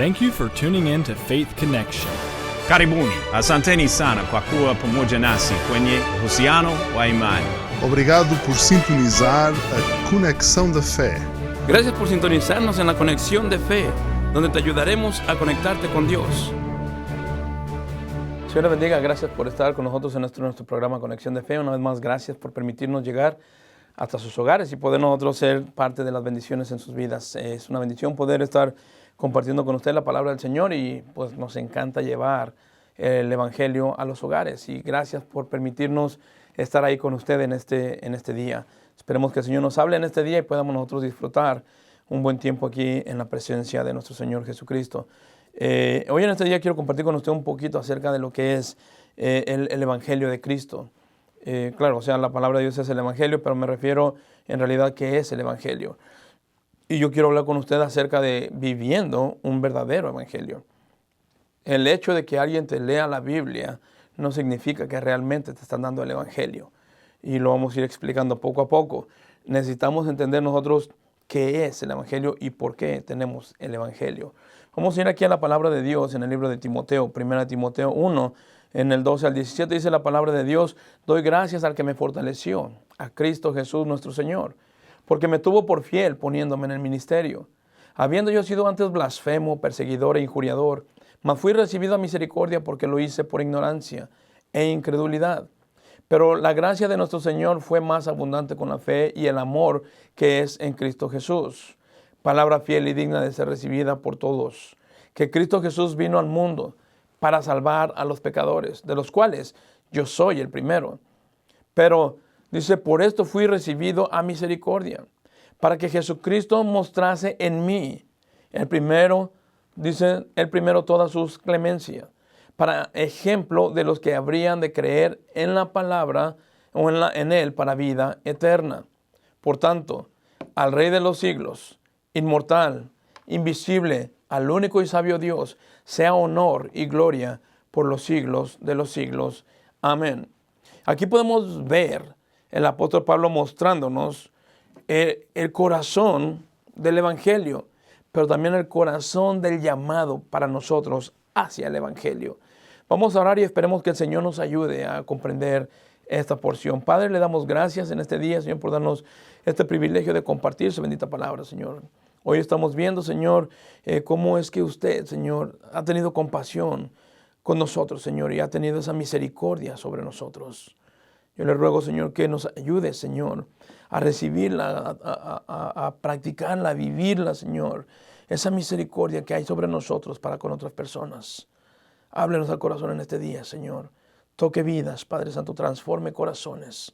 Thank you for tuning in to Faith Connection. Karibuni, asanteni sana kwa kuwa pamoja nasi kwenye uhusiano wa imani. Obrigado por sintonizar a Conexão da Fé. Gracias por sintonizarnos en la Conexión de Fe, donde te ayudaremos a conectarte con Dios. Señor, bendiga, gracias por estar con nosotros en nuestro programa Conexión de Fe. Una vez más, gracias por permitirnos llegar hasta sus hogares y poder nosotros ser parte de las bendiciones en sus vidas. Es una bendición poder estar compartiendo con usted la palabra del Señor y pues nos encanta llevar el Evangelio a los hogares. Y gracias por permitirnos estar ahí con usted en este día. Esperemos que el Señor nos hable en este día y podamos nosotros disfrutar un buen tiempo aquí en la presencia de nuestro Señor Jesucristo. Hoy en este día quiero compartir con usted un poquito acerca de lo que es el Evangelio de Cristo. Claro, o sea, la palabra de Dios es el Evangelio, pero me refiero en realidad qué es el Evangelio. Y yo quiero hablar con usted acerca de viviendo un verdadero Evangelio. El hecho de que alguien te lea la Biblia no significa que realmente te están dando el Evangelio. Y lo vamos a ir explicando poco a poco. Necesitamos entender nosotros qué es el Evangelio y por qué tenemos el Evangelio. Vamos a ir aquí a la palabra de Dios en el libro de Timoteo, 1 Timoteo 1, en el 12 al 17 dice la palabra de Dios: doy gracias al que me fortaleció, a Cristo Jesús nuestro Señor, porque me tuvo por fiel poniéndome en el ministerio. Habiendo yo sido antes blasfemo, perseguidor e injuriador, mas fui recibido a misericordia porque lo hice por ignorancia e incredulidad. Pero la gracia de nuestro Señor fue más abundante con la fe y el amor que es en Cristo Jesús. Palabra fiel y digna de ser recibida por todos, que Cristo Jesús vino al mundo para salvar a los pecadores, de los cuales yo soy el primero. Pero dice, por esto fui recibido a misericordia, para que Jesucristo mostrase en mí, el primero toda sus clemencias, para ejemplo de los que habrían de creer en la palabra o en él para vida eterna. Por tanto, al Rey de los siglos, inmortal, invisible, al único y sabio Dios, sea honor y gloria por los siglos de los siglos. Amén. Aquí podemos ver el apóstol Pablo mostrándonos el corazón del Evangelio, pero también el corazón del llamado para nosotros hacia el Evangelio. Vamos a orar y esperemos que el Señor nos ayude a comprender esta porción. Padre, le damos gracias en este día, Señor, por darnos este privilegio de compartir su bendita palabra, Señor. Hoy estamos viendo, Señor, cómo es que usted, Señor, ha tenido compasión con nosotros, Señor, y ha tenido esa misericordia sobre nosotros. Yo le ruego, Señor, que nos ayude, Señor, a recibirla, a practicarla, a vivirla, Señor. Esa misericordia que hay sobre nosotros para con otras personas. Háblenos al corazón en este día, Señor. Toque vidas, Padre Santo, transforme corazones.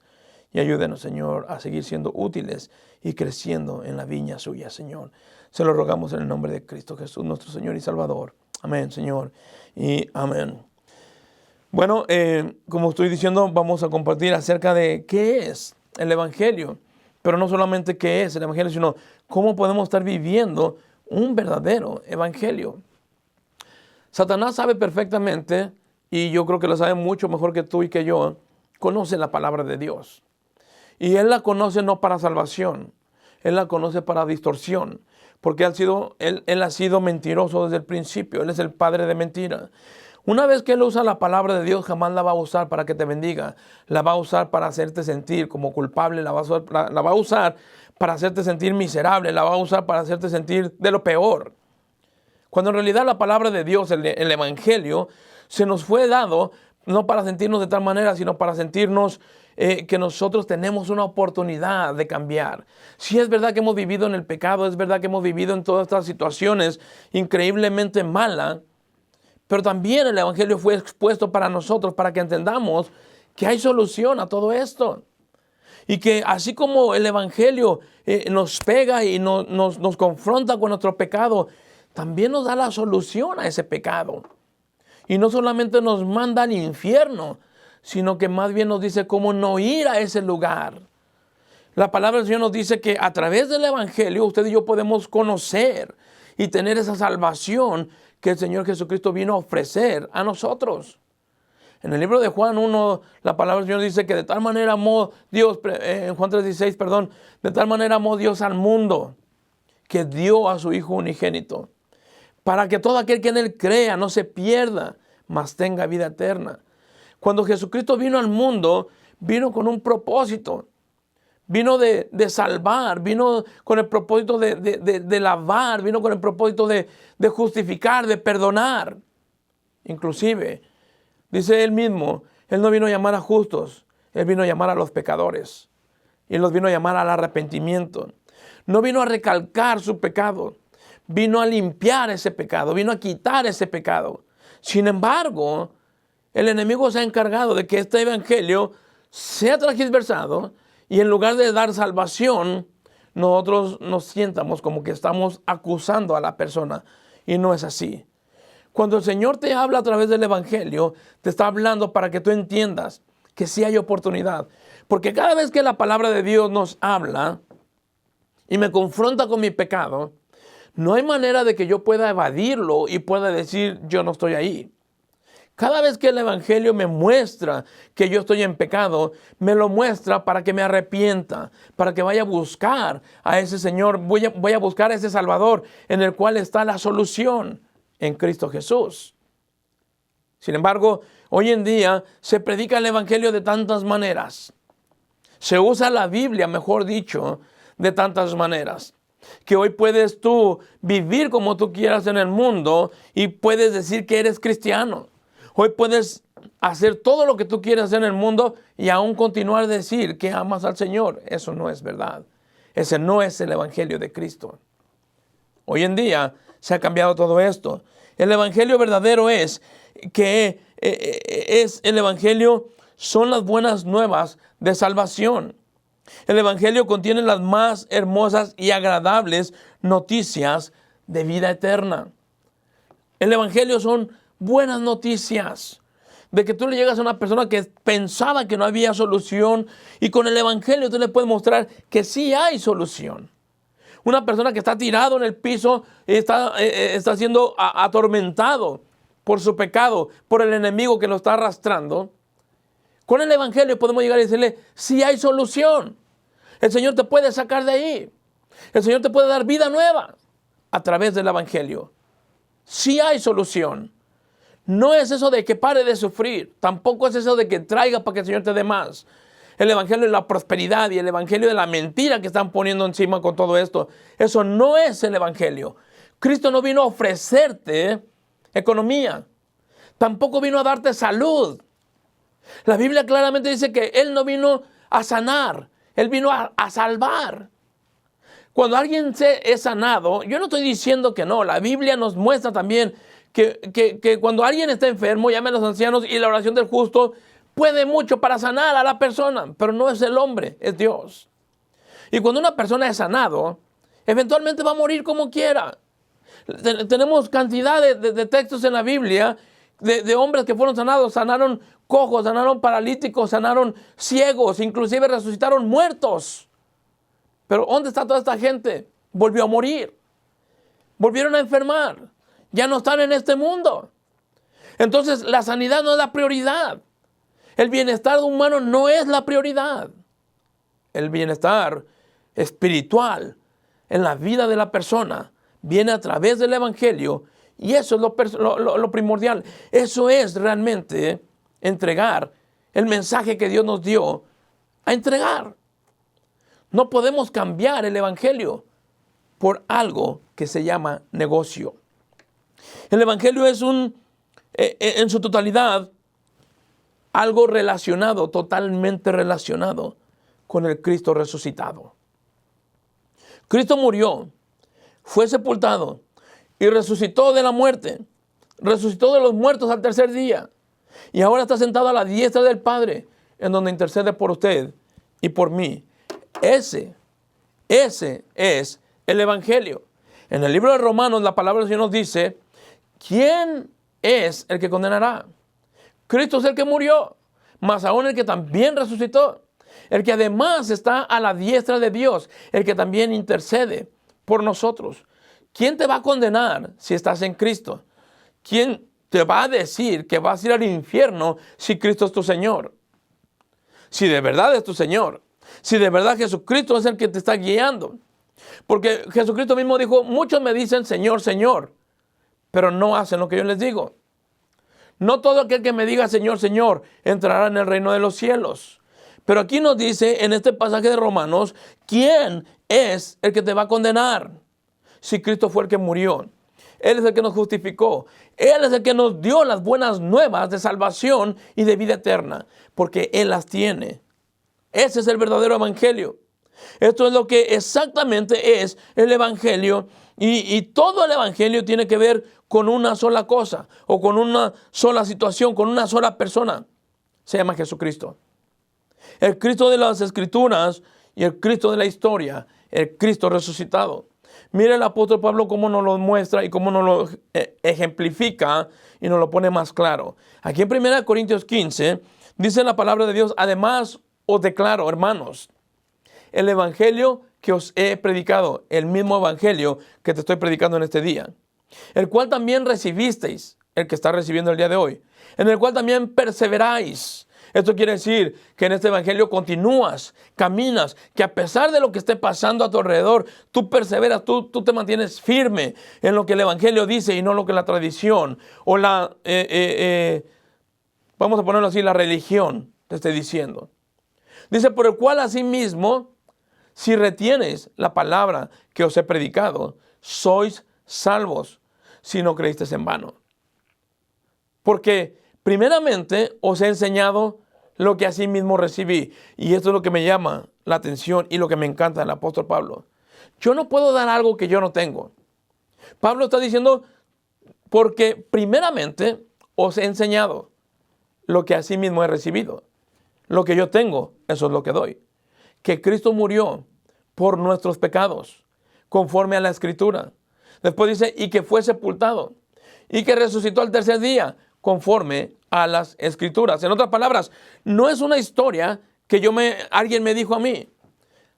Y ayúdenos, Señor, a seguir siendo útiles y creciendo en la viña suya, Señor. Se lo rogamos en el nombre de Cristo Jesús, nuestro Señor y Salvador. Amén, Señor, y amén. Bueno, como estoy diciendo, vamos a compartir acerca de qué es el Evangelio. Pero no solamente qué es el Evangelio, sino cómo podemos estar viviendo un verdadero Evangelio. Satanás sabe perfectamente, y yo creo que lo sabe mucho mejor que tú y que yo, conoce la palabra de Dios. Y él la conoce no para salvación, él la conoce para distorsión, porque él ha sido mentiroso desde el principio, él es el padre de mentira. Una vez que él usa la palabra de Dios, jamás la va a usar para que te bendiga, la va a usar para hacerte sentir como culpable, la va a usar para hacerte sentir miserable, la va a usar para hacerte sentir de lo peor. Cuando en realidad la palabra de Dios, el Evangelio, se nos fue dado no para sentirnos de tal manera, sino para sentirnos que nosotros tenemos una oportunidad de cambiar. Si es verdad que hemos vivido en el pecado, es verdad que hemos vivido en todas estas situaciones increíblemente malas, pero también el Evangelio fue expuesto para nosotros, para que entendamos que hay solución a todo esto. Y que así como el Evangelio nos pega y nos confronta con nuestro pecado, también nos da la solución a ese pecado. Y no solamente nos manda al infierno, sino que más bien nos dice cómo no ir a ese lugar. La palabra del Señor nos dice que a través del Evangelio usted y yo podemos conocer y tener esa salvación que el Señor Jesucristo vino a ofrecer a nosotros. En el libro de Juan 1, la palabra del Señor dice que de tal manera amó Dios, en Juan 3:16, de tal manera amó Dios al mundo, que dio a su Hijo unigénito, para que todo aquel que en Él crea no se pierda, mas tenga vida eterna. Cuando Jesucristo vino al mundo, vino con un propósito. Vino de salvar, vino con el propósito de lavar, vino con el propósito de justificar, de perdonar. Inclusive, dice Él mismo, Él no vino a llamar a justos, Él vino a llamar a los pecadores. Y Él los vino a llamar al arrepentimiento. No vino a recalcar su pecado, vino a limpiar ese pecado, vino a quitar ese pecado. Sin embargo, el enemigo se ha encargado de que este evangelio sea transversado y en lugar de dar salvación, nosotros nos sientamos como que estamos acusando a la persona. Y no es así. Cuando el Señor te habla a través del evangelio, te está hablando para que tú entiendas que sí hay oportunidad. Porque cada vez que la palabra de Dios nos habla y me confronta con mi pecado, no hay manera de que yo pueda evadirlo y pueda decir yo no estoy ahí. Cada vez que el evangelio me muestra que yo estoy en pecado, me lo muestra para que me arrepienta, para que vaya a buscar a ese Señor, voy a buscar a ese Salvador en el cual está la solución en Cristo Jesús. Sin embargo, hoy en día se predica el evangelio de tantas maneras. Se usa la Biblia, mejor dicho, de tantas maneras. Que hoy puedes tú vivir como tú quieras en el mundo y puedes decir que eres cristiano. Hoy puedes hacer todo lo que tú quieras en el mundo y aún continuar a decir que amas al Señor. Eso no es verdad. Ese no es el evangelio de Cristo. Hoy en día se ha cambiado todo esto. El evangelio verdadero es que el evangelio son las buenas nuevas de salvación. El evangelio contiene las más hermosas y agradables noticias de vida eterna. El evangelio son buenas noticias de que tú le llegas a una persona que pensaba que no había solución y con el evangelio tú le puedes mostrar que sí hay solución. Una persona que está tirado en el piso y está siendo atormentado por su pecado, por el enemigo que lo está arrastrando. Con el evangelio podemos llegar y decirle, sí hay solución. El Señor te puede sacar de ahí. El Señor te puede dar vida nueva a través del evangelio. Sí hay solución. No es eso de que pare de sufrir. Tampoco es eso de que traiga para que el Señor te dé más. El evangelio de la prosperidad y el evangelio de la mentira que están poniendo encima con todo esto. Eso no es el evangelio. Cristo no vino a ofrecerte economía. Tampoco vino a darte salud. La Biblia claramente dice que Él no vino a sanar. Él vino a salvar. Cuando alguien es sanado, yo no estoy diciendo que no. La Biblia nos muestra también que cuando alguien está enfermo, llame a los ancianos y la oración del justo puede mucho para sanar a la persona. Pero no es el hombre, es Dios. Y cuando una persona es sanado, eventualmente va a morir como quiera. Tenemos cantidad de textos en la Biblia de hombres que fueron sanados. Sanaron cojos, sanaron paralíticos, sanaron ciegos, inclusive resucitaron muertos. Pero ¿dónde está toda esta gente? Volvió a morir. Volvieron a enfermar. Ya no están en este mundo. Entonces la sanidad no es la prioridad. El bienestar humano no es la prioridad. El bienestar espiritual en la vida de la persona viene a través del evangelio y eso es lo primordial. Eso es realmente entregar el mensaje que Dios nos dio a entregar. No podemos cambiar el evangelio por algo que se llama negocio. El evangelio es en su totalidad algo relacionado, totalmente relacionado con el Cristo resucitado. Cristo murió, fue sepultado y resucitó de la muerte. Resucitó de los muertos al tercer día. Y ahora está sentado a la diestra del Padre, en donde intercede por usted y por mí. Ese es el evangelio. En el libro de Romanos, la palabra del Señor nos dice, ¿quién es el que condenará? Cristo es el que murió, mas aún el que también resucitó. El que además está a la diestra de Dios, el que también intercede por nosotros. ¿Quién te va a condenar si estás en Cristo? ¿Quién te va a decir que vas a ir al infierno si Cristo es tu Señor? Si de verdad es tu Señor. Si de verdad Jesucristo es el que te está guiando. Porque Jesucristo mismo dijo, muchos me dicen Señor, Señor, pero no hacen lo que yo les digo. No todo aquel que me diga Señor, Señor, entrará en el reino de los cielos. Pero aquí nos dice en este pasaje de Romanos, ¿quién es el que te va a condenar? Si Cristo fue el que murió. Él es el que nos justificó. Él es el que nos dio las buenas nuevas de salvación y de vida eterna, porque Él las tiene. Ese es el verdadero evangelio. Esto es lo que exactamente es el evangelio, y todo el evangelio tiene que ver con una sola cosa, o con una sola situación, con una sola persona. Se llama Jesucristo. El Cristo de las Escrituras y el Cristo de la historia, el Cristo resucitado. Mire el apóstol Pablo cómo nos lo muestra y cómo nos lo ejemplifica y nos lo pone más claro. Aquí en 1 Corintios 15 dice la palabra de Dios: además os declaro, hermanos, el evangelio que os he predicado, el mismo evangelio que te estoy predicando en este día, el cual también recibisteis, el que está recibiendo el día de hoy, en el cual también perseveráis. Esto quiere decir que en este evangelio continúas, caminas, que a pesar de lo que esté pasando a tu alrededor, tú perseveras, tú te mantienes firme en lo que el evangelio dice y no lo que la tradición o vamos a ponerlo así, la religión te esté diciendo. Dice, por el cual asimismo, si retienes la palabra que os he predicado, sois salvos, si no creísteis en vano. Porque primeramente os he enseñado lo que asimismo recibí. Y esto es lo que me llama la atención y lo que me encanta del apóstol Pablo. Yo no puedo dar algo que yo no tengo. Pablo está diciendo, porque primeramente os he enseñado lo que asimismo he recibido. Lo que yo tengo, eso es lo que doy. Que Cristo murió por nuestros pecados, conforme a la Escritura. Después dice, y que fue sepultado, y que resucitó al tercer día, conforme a las Escrituras. En otras palabras, no es una historia que alguien me dijo a mí.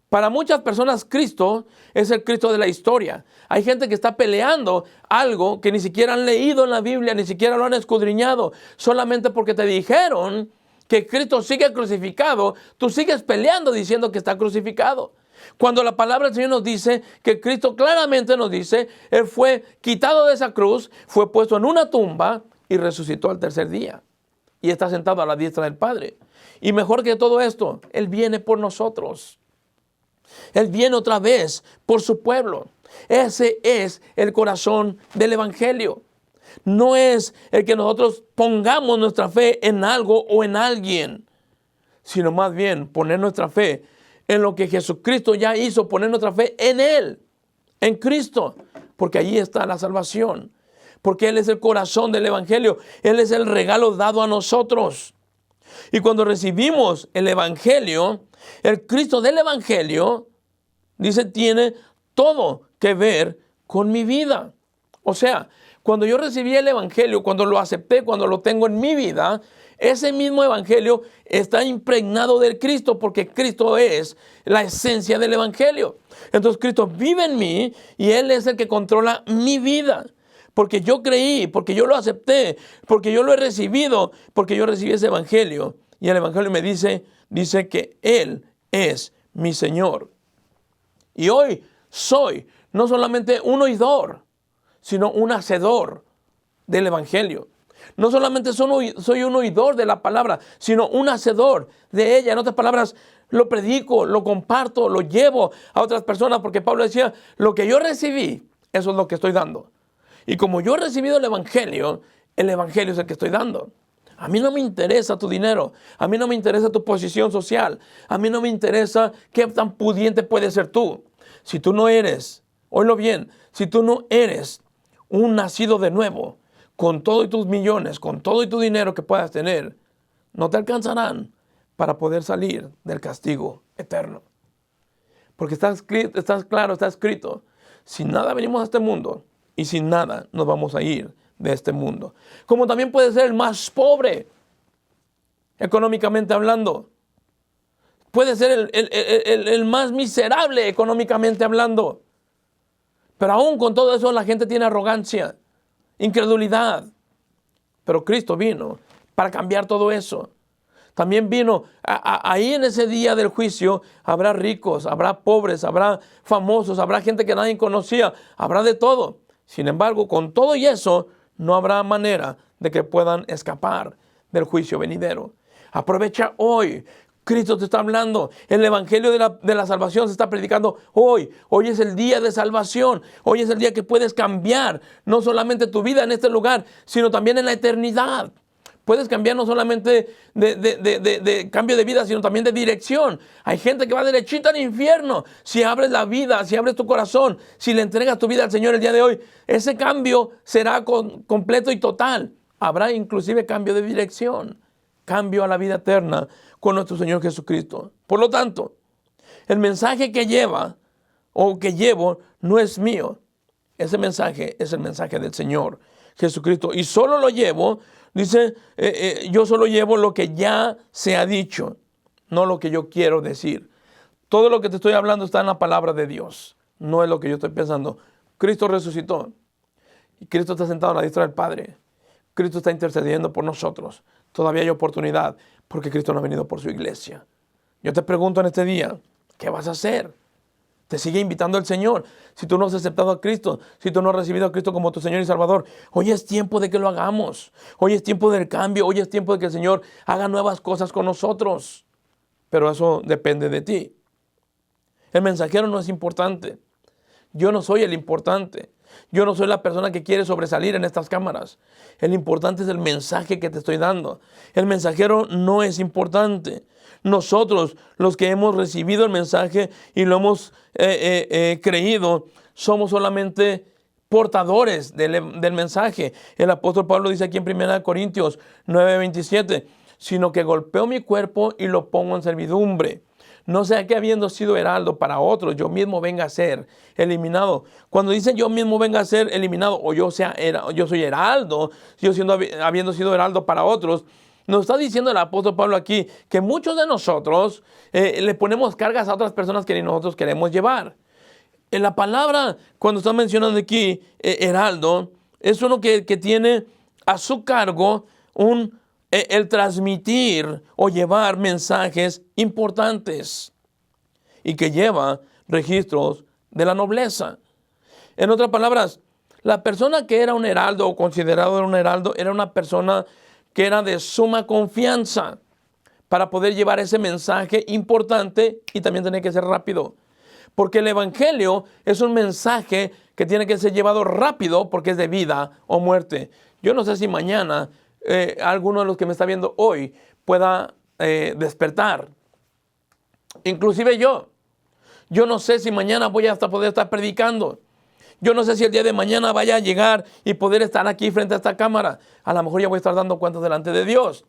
Para muchas personas, Cristo es el Cristo de la historia. Hay gente que está peleando algo que ni siquiera han leído en la Biblia, ni siquiera lo han escudriñado, solamente porque te dijeron que Cristo sigue crucificado, tú sigues peleando diciendo que está crucificado. Cuando la palabra del Señor nos dice que Cristo claramente nos dice, Él fue quitado de esa cruz, fue puesto en una tumba y resucitó al tercer día. Y está sentado a la diestra del Padre. Y mejor que todo esto, Él viene por nosotros. Él viene otra vez por su pueblo. Ese es el corazón del evangelio. No es el que nosotros pongamos nuestra fe en algo o en alguien, sino más bien poner nuestra fe en lo que Jesucristo ya hizo, poner nuestra fe en Él, en Cristo, porque allí está la salvación, porque Él es el corazón del evangelio, Él es el regalo dado a nosotros. Y cuando recibimos el evangelio, el Cristo del evangelio, dice, tiene todo que ver con mi vida. O sea, cuando yo recibí el evangelio, cuando lo acepté, cuando lo tengo en mi vida, ese mismo evangelio está impregnado del Cristo, porque Cristo es la esencia del evangelio. Entonces Cristo vive en mí y Él es el que controla mi vida. Porque yo creí, porque yo lo acepté, porque yo lo he recibido, porque yo recibí ese evangelio. Y el evangelio me dice que Él es mi Señor. Y hoy soy no solamente un oidor, sino un hacedor del evangelio. No solamente soy un oidor de la palabra, sino un hacedor de ella. En otras palabras, lo predico, lo comparto, lo llevo a otras personas, porque Pablo decía, lo que yo recibí, eso es lo que estoy dando. Y como yo he recibido el evangelio es el que estoy dando. A mí no me interesa tu dinero, a mí no me interesa tu posición social, a mí no me interesa qué tan pudiente puedes ser tú. Si tú no eres, oílo bien, si tú no eres un nacido de nuevo, con todo y tus millones, con todo y tu dinero que puedas tener, no te alcanzarán para poder salir del castigo eterno. Porque está escrito, sin nada venimos a este mundo y sin nada nos vamos a ir de este mundo. Como también puede ser el más pobre, económicamente hablando. Puede ser el más miserable económicamente hablando. Pero aún con todo eso la gente tiene arrogancia, incredulidad. Pero Cristo vino para cambiar todo eso. También vino, ahí en ese día del juicio, habrá ricos, habrá pobres, habrá famosos, habrá gente que nadie conocía, habrá de todo. Sin embargo, con todo y eso, no habrá manera de que puedan escapar del juicio venidero. Aprovecha hoy. Cristo te está hablando. El evangelio de la salvación se está predicando hoy. Hoy es el día de salvación. Hoy es el día que puedes cambiar no solamente tu vida en este lugar, sino también en la eternidad. Puedes cambiar no solamente de cambio de vida, sino también de dirección. Hay gente que va derechita al infierno. Si abres la vida, si abres tu corazón, si le entregas tu vida al Señor el día de hoy, ese cambio será completo y total. Habrá inclusive cambio de dirección, cambio a la vida eterna con nuestro Señor Jesucristo. Por lo tanto, el mensaje que llevo no es mío. Ese mensaje es el mensaje del Señor Jesucristo. Y solo lo llevo, dice, yo solo llevo lo que ya se ha dicho, no lo que yo quiero decir. Todo lo que te estoy hablando está en la palabra de Dios. No es lo que yo estoy pensando. Cristo resucitó. Y Cristo está sentado a la diestra del Padre. Cristo está intercediendo por nosotros. Todavía hay oportunidad porque Cristo no ha venido por su iglesia. Yo te pregunto en este día, ¿qué vas a hacer? Te sigue invitando el Señor. Si tú no has aceptado a Cristo, si tú no has recibido a Cristo como tu Señor y Salvador, hoy es tiempo de que lo hagamos. Hoy es tiempo del cambio. Hoy es tiempo de que el Señor haga nuevas cosas con nosotros. Pero eso depende de ti. El mensajero no es importante. Yo no soy el importante. Yo no soy la persona que quiere sobresalir en estas cámaras. El importante es el mensaje que te estoy dando. El mensajero no es importante. Nosotros, los que hemos recibido el mensaje y lo hemos creído, somos solamente portadores del mensaje. El apóstol Pablo dice aquí en 1 Corintios 9:27, sino que golpeo mi cuerpo y lo pongo en servidumbre. No sea que habiendo sido heraldo para otros, yo mismo venga a ser eliminado. Cuando dice yo mismo venga a ser eliminado, o yo soy heraldo, habiendo sido heraldo para otros, nos está diciendo el apóstol Pablo aquí que muchos de nosotros le ponemos cargas a otras personas que ni nosotros queremos llevar. En la palabra, cuando está mencionando aquí heraldo, es uno que tiene a su cargo el transmitir o llevar mensajes importantes y que lleva registros de la nobleza. En otras palabras, la persona que era un heraldo o considerado un heraldo era una persona que era de suma confianza para poder llevar ese mensaje importante y también tiene que ser rápido. Porque el evangelio es un mensaje que tiene que ser llevado rápido porque es de vida o muerte. Yo no sé si mañana alguno de los que me está viendo hoy pueda despertar. Inclusive yo no sé si mañana voy hasta poder estar predicando. Yo no sé si el día de mañana vaya a llegar y poder estar aquí frente a esta cámara. A lo mejor ya voy a estar dando cuentas delante de Dios.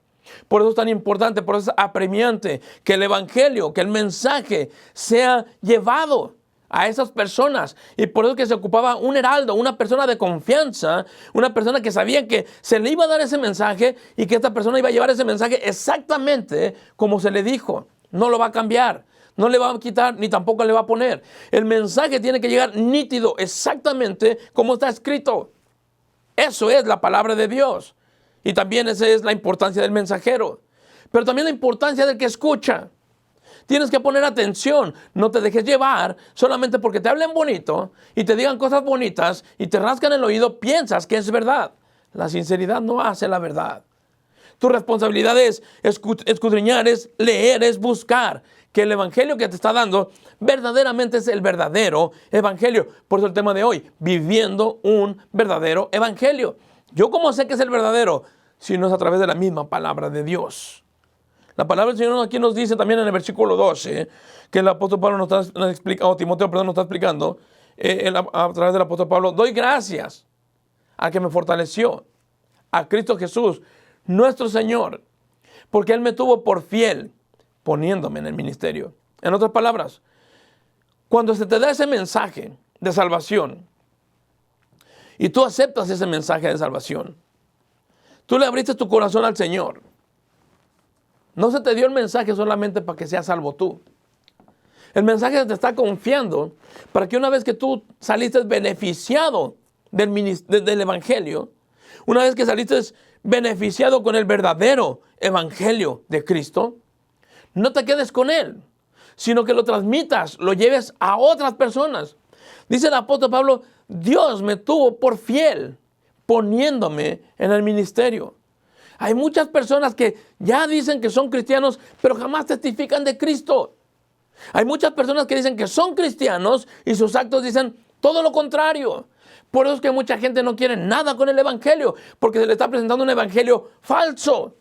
Por eso es tan importante, por eso es apremiante que el evangelio, que el mensaje sea llevado a esas personas. Y por eso que se ocupaba un heraldo, una persona de confianza, una persona que sabía que se le iba a dar ese mensaje y que esta persona iba a llevar ese mensaje exactamente como se le dijo. No lo va a cambiar, no le va a quitar ni tampoco le va a poner. El mensaje tiene que llegar nítido, exactamente como está escrito. Eso es la palabra de Dios. Y también esa es la importancia del mensajero. Pero también la importancia del que escucha. Tienes que poner atención, no te dejes llevar solamente porque te hablen bonito y te digan cosas bonitas y te rascan el oído, piensas que es verdad. La sinceridad no hace la verdad. Tu responsabilidad es escudriñar, es leer, es buscar que el evangelio que te está dando verdaderamente es el verdadero evangelio. Por eso el tema de hoy, viviendo un verdadero evangelio. ¿Yo cómo sé que es el verdadero? Si no es a través de la misma palabra de Dios. La palabra del Señor aquí nos dice también en el versículo 12, que el apóstol Pablo nos explica, o Timoteo, nos está explicando, a través del apóstol Pablo, doy gracias a que me fortaleció, a Cristo Jesús, nuestro Señor, porque Él me tuvo por fiel, poniéndome en el ministerio. En otras palabras, cuando se te da ese mensaje de salvación, y tú aceptas ese mensaje de salvación, tú le abriste tu corazón al Señor. No se te dio el mensaje solamente para que seas salvo tú. El mensaje te está confiando para que una vez que tú saliste beneficiado del evangelio, una vez que saliste beneficiado con el verdadero evangelio de Cristo, no te quedes con él, sino que lo transmitas, lo lleves a otras personas. Dice el apóstol Pablo, Dios me tuvo por fiel poniéndome en el ministerio. Hay muchas personas que ya dicen que son cristianos, pero jamás testifican de Cristo. Hay muchas personas que dicen que son cristianos y sus actos dicen todo lo contrario. Por eso es que mucha gente no quiere nada con el evangelio, porque se le está presentando un evangelio falso.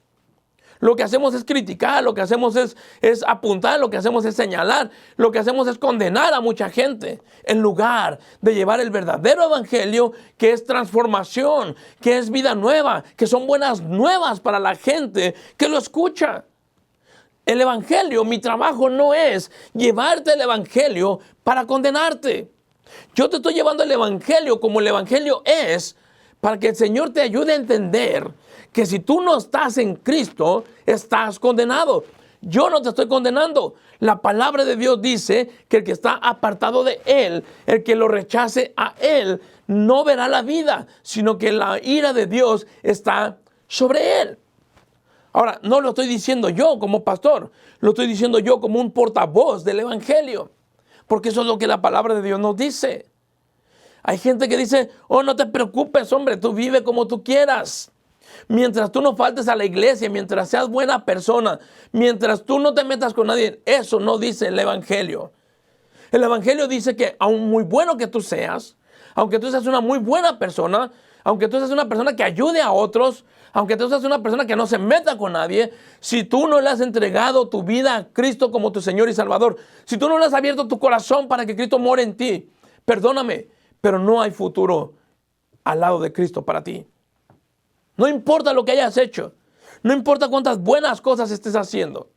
Lo que hacemos es criticar, lo que hacemos es apuntar, lo que hacemos es señalar, lo que hacemos es condenar a mucha gente, en lugar de llevar el verdadero evangelio, que es transformación, que es vida nueva, que son buenas nuevas para la gente que lo escucha. El evangelio, mi trabajo no es llevarte el evangelio para condenarte. Yo te estoy llevando el evangelio como el evangelio es, para que el Señor te ayude a entender que si tú no estás en Cristo, estás condenado. Yo no te estoy condenando. La palabra de Dios dice que el que está apartado de Él, el que lo rechace a Él, no verá la vida, sino que la ira de Dios está sobre Él. Ahora, no lo estoy diciendo yo como pastor, lo estoy diciendo yo como un portavoz del evangelio, porque eso es lo que la palabra de Dios nos dice. Hay gente que dice, oh, no te preocupes, hombre, tú vive como tú quieras. Mientras tú no faltes a la iglesia, mientras seas buena persona, mientras tú no te metas con nadie, eso no dice el evangelio. El evangelio dice que aun muy bueno que tú seas, aunque tú seas una muy buena persona, aunque tú seas una persona que ayude a otros, aunque tú seas una persona que no se meta con nadie, si tú no le has entregado tu vida a Cristo como tu Señor y Salvador, si tú no le has abierto tu corazón para que Cristo more en ti, perdóname, pero no hay futuro al lado de Cristo para ti. No importa lo que hayas hecho, no importa cuántas buenas cosas estés haciendo.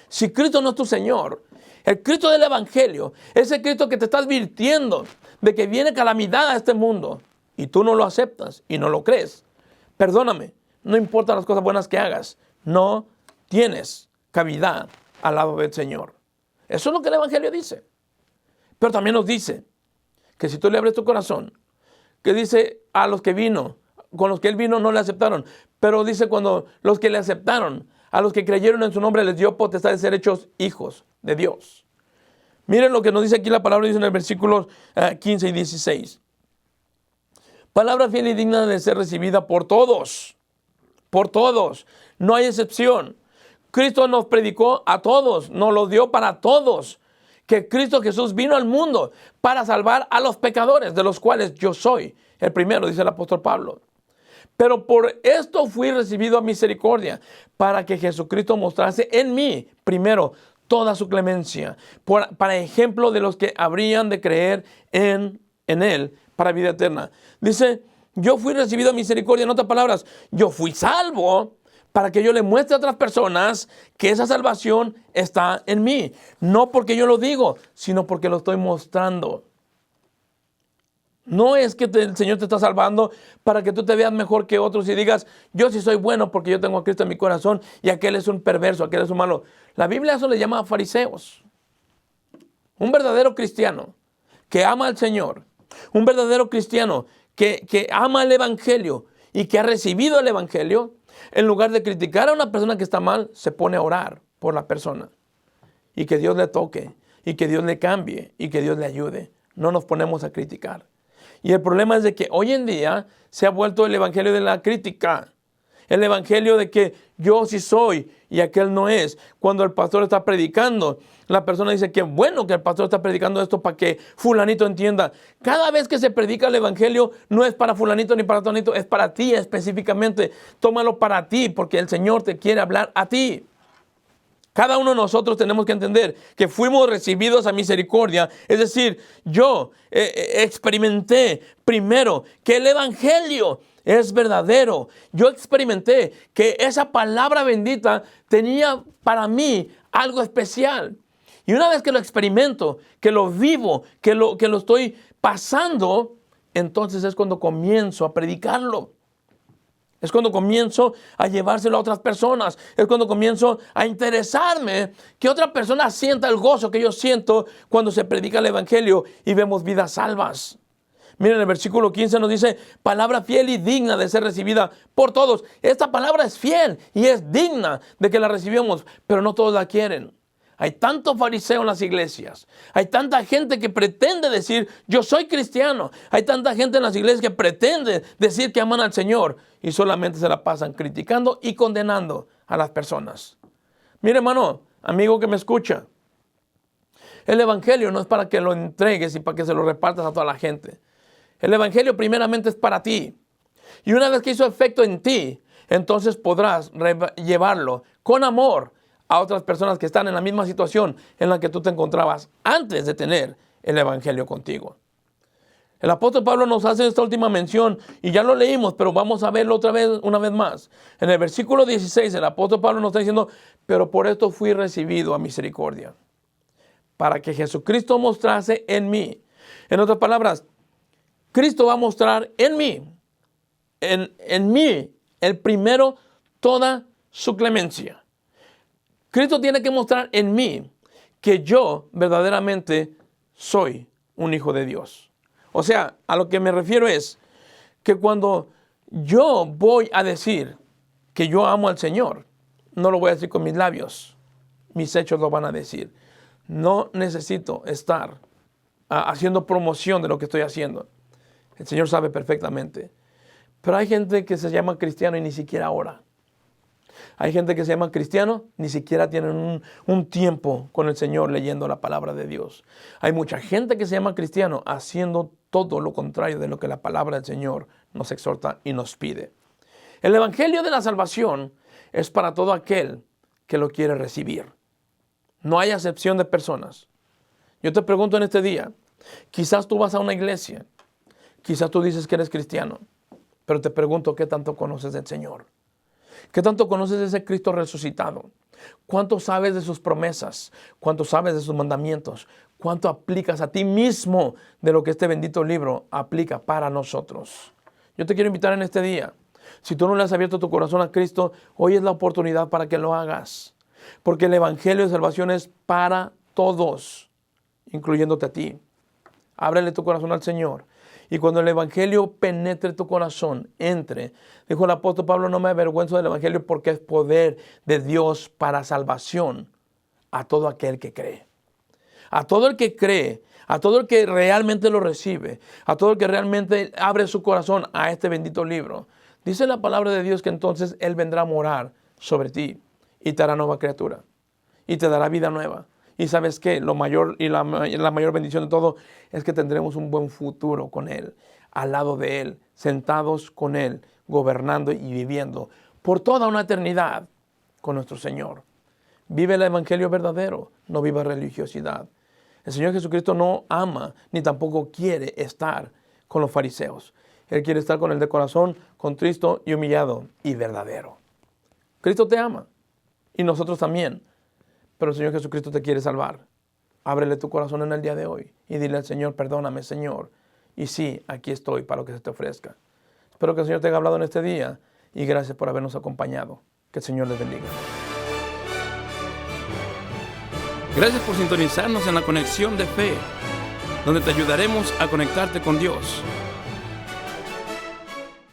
Si Cristo no es tu Señor, el Cristo del evangelio es el Cristo que te está advirtiendo de que viene calamidad a este mundo y tú no lo aceptas y no lo crees. Perdóname, no importa las cosas buenas que hagas, no tienes cavidad al lado del Señor. Eso es lo que el evangelio dice. Pero también nos dice que si tú le abres tu corazón, que dice a los que vino, con los que Él vino no le aceptaron, pero dice cuando los que le aceptaron, a los que creyeron en su nombre les dio potestad de ser hechos hijos de Dios. Miren lo que nos dice aquí la palabra, dice en el versículo 15 y 16. Palabra fiel y digna de ser recibida por todos, no hay excepción. Cristo nos predicó a todos, nos lo dio para todos, que Cristo Jesús vino al mundo para salvar a los pecadores, de los cuales yo soy el primero, dice el apóstol Pablo. Pero por esto fui recibido a misericordia, para que Jesucristo mostrase en mí, primero, toda su clemencia, para ejemplo de los que habrían de creer en Él para vida eterna. Dice, yo fui recibido a misericordia, en otras palabras, yo fui salvo para que yo le muestre a otras personas que esa salvación está en mí. No porque yo lo digo, sino porque lo estoy mostrando. No es que el Señor te está salvando para que tú te veas mejor que otros y digas, yo sí soy bueno porque yo tengo a Cristo en mi corazón y aquel es un perverso, aquel es un malo. La Biblia eso le llama fariseos. Un verdadero cristiano que ama al Señor, un verdadero cristiano que ama el evangelio y que ha recibido el evangelio, en lugar de criticar a una persona que está mal, se pone a orar por la persona y que Dios le toque y que Dios le cambie y que Dios le ayude. No nos ponemos a criticar. Y el problema es de que hoy en día se ha vuelto el evangelio de la crítica. El evangelio de que yo sí soy y aquel no es. Cuando el pastor está predicando, la persona dice que bueno que el pastor está predicando esto para que fulanito entienda. Cada vez que se predica el evangelio no es para fulanito ni para tonito, es para ti específicamente. Tómalo para ti porque el Señor te quiere hablar a ti. Cada uno de nosotros tenemos que entender que fuimos recibidos a misericordia. Es decir, yo experimenté primero que el evangelio es verdadero. Yo experimenté que esa palabra bendita tenía para mí algo especial. Y una vez que lo experimento, que lo vivo, que lo estoy pasando, entonces es cuando comienzo a predicarlo. Es cuando comienzo a llevárselo a otras personas. Es cuando comienzo a interesarme que otra persona sienta el gozo que yo siento cuando se predica el evangelio y vemos vidas salvas. Miren, el versículo 15 nos dice, palabra fiel y digna de ser recibida por todos. Esta palabra es fiel y es digna de que la recibamos, pero no todos la quieren. Hay tanto fariseo en las iglesias. Hay tanta gente que pretende decir, yo soy cristiano. Hay tanta gente en las iglesias que pretende decir que aman al Señor y solamente se la pasan criticando y condenando a las personas. Mire, hermano, amigo que me escucha, el evangelio no es para que lo entregues y para que se lo repartas a toda la gente. El evangelio primeramente es para ti. Y una vez que hizo efecto en ti, entonces podrás llevarlo con amor a otras personas que están en la misma situación en la que tú te encontrabas antes de tener el evangelio contigo. El apóstol Pablo nos hace esta última mención y ya lo leímos, pero vamos a verlo otra vez, una vez más. En el versículo 16, el apóstol Pablo nos está diciendo, pero por esto fui recibido a misericordia, para que Jesucristo mostrase en mí. En otras palabras, Cristo va a mostrar en mí, en mí, el primero, toda su clemencia. Cristo tiene que mostrar en mí que yo verdaderamente soy un hijo de Dios. O sea, a lo que me refiero es que cuando yo voy a decir que yo amo al Señor, no lo voy a decir con mis labios, mis hechos lo van a decir. No necesito estar haciendo promoción de lo que estoy haciendo. El Señor sabe perfectamente. Pero hay gente que se llama cristiano y ni siquiera ora. Hay gente que se llama cristiano, ni siquiera tienen un tiempo con el Señor leyendo la palabra de Dios. Hay mucha gente que se llama cristiano haciendo todo lo contrario de lo que la palabra del Señor nos exhorta y nos pide. El evangelio de la salvación es para todo aquel que lo quiere recibir. No hay acepción de personas. Yo te pregunto en este día, quizás tú vas a una iglesia, quizás tú dices que eres cristiano, pero te pregunto, ¿qué tanto conoces del Señor? ¿Qué tanto conoces de ese Cristo resucitado? ¿Cuánto sabes de sus promesas? ¿Cuánto sabes de sus mandamientos? ¿Cuánto aplicas a ti mismo de lo que este bendito libro aplica para nosotros? Yo te quiero invitar en este día. Si tú no le has abierto tu corazón a Cristo, hoy es la oportunidad para que lo hagas. Porque el evangelio de salvación es para todos, incluyéndote a ti. Ábrele tu corazón al Señor. Y cuando el evangelio penetre tu corazón, entre. Dijo el apóstol Pablo, no me avergüenzo del evangelio porque es poder de Dios para salvación a todo aquel que cree. A todo el que cree, a todo el que realmente lo recibe, a todo el que realmente abre su corazón a este bendito libro. Dice la palabra de Dios que entonces Él vendrá a morar sobre ti y te hará nueva criatura y te dará vida nueva. Y ¿sabes qué? Lo mayor y la mayor bendición de todo es que tendremos un buen futuro con Él, al lado de Él, sentados con Él, gobernando y viviendo por toda una eternidad con nuestro Señor. Vive el evangelio verdadero, no viva religiosidad. El Señor Jesucristo no ama ni tampoco quiere estar con los fariseos. Él quiere estar con el de corazón, contristo y humillado y verdadero. Cristo te ama y nosotros también. Pero el Señor Jesucristo te quiere salvar. Ábrele tu corazón en el día de hoy y dile al Señor, perdóname, Señor. Y sí, aquí estoy para lo que se te ofrezca. Espero que el Señor te haya hablado en este día y gracias por habernos acompañado. Que el Señor les bendiga. Gracias por sintonizarnos en la Conexión de Fe, donde te ayudaremos a conectarte con Dios.